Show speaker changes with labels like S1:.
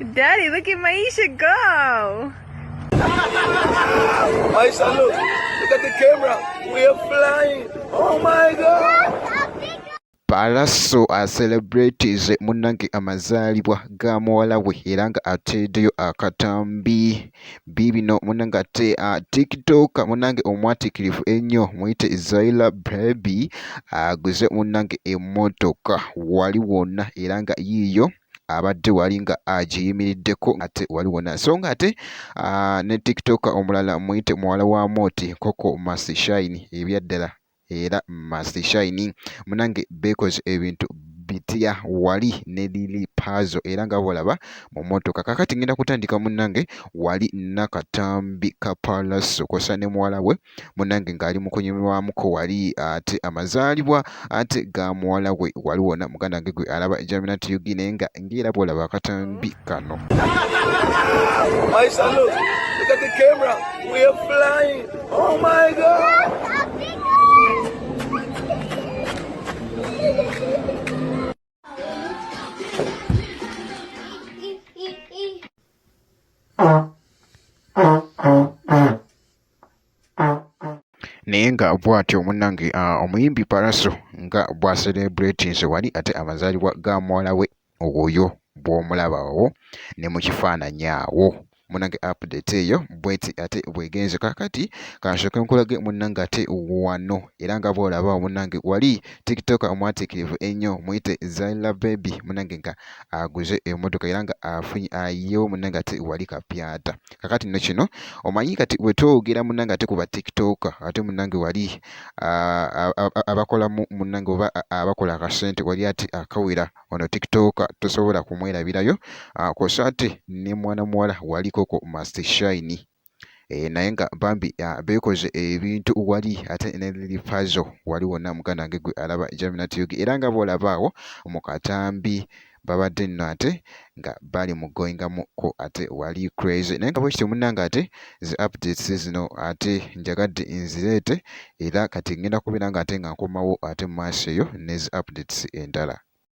S1: Daddy, look at Maisha go.
S2: Maisha, look at the camera. We are flying. Oh my God.
S3: Palazzo celebrities munnange amazaalibwa ga muwala we era nga ateeddeyo akatambi bibino munnange ate TikTok munnange omwatikirivu ennyo muyite Zaila Baby aguze munnange emmotoka wali wonna era nga yiiyo abadde wali nga agiyimiriddeko ate wali wonna so nga ate ne TikTok omulala muyite muwala wa Moti Coco Must Shine ebyaddala era Must Shine munange bekoze ebintu bitya wali ne Lily Puzzle era nga bolaba mu mmotoka kakati ngenda kutandika munange wali nakatambi ka Palazzo kosa ne muwala we munange ngali mu kunyumirwamuko wali ate amazaalibwa ate ga muwala we wali wona muganda nge gwe alaba Jamina Tiyugi naye nga ngira bolaba akatambi kano.
S2: Maisha, look at the camera. We are flying. Oh my God.
S3: Naye nga bw'atyo munnange omuyimbi Palazzo nga bwa celebrating wali ate amazaalibwa ga muwala we oyo bw'omulabawo ne mu kifaananyi awo munnange update eyo bweti ate bwegenze kakati kansooke nkulage munnange ate wano era nga bw'olaba munnange wali TikTok omwatikirivu ennyo muyite Zaila Baby munnange nga aguze emmotoka era nga afunye ayewo munnange ate wali kapyata kakati nno kino omanyi kati bwe twogera munnange ate ku ba TikTok ate munnange wali abakolamu munnange oba abakola akasente wali ate akawera ono TikTok tosobola kumwerabirayo kosa ate ne mwana muwala wali Coco Must Shine naye nga bambi bekoze ebintu wali ate ne Lily Puzzle wali wonna muganda nge gwe alaba Jamina Tiyugi era nga boolabaawo mu katambi babadde nno ate nga bali mu goyingamuko ate wali crazy naye nga bwekityo munnange ate zi updates zino ate njagadde nzireete era kati ngenda kubeera nga ate nga nkomawo ate mu maaso eyo ne zi updates endala.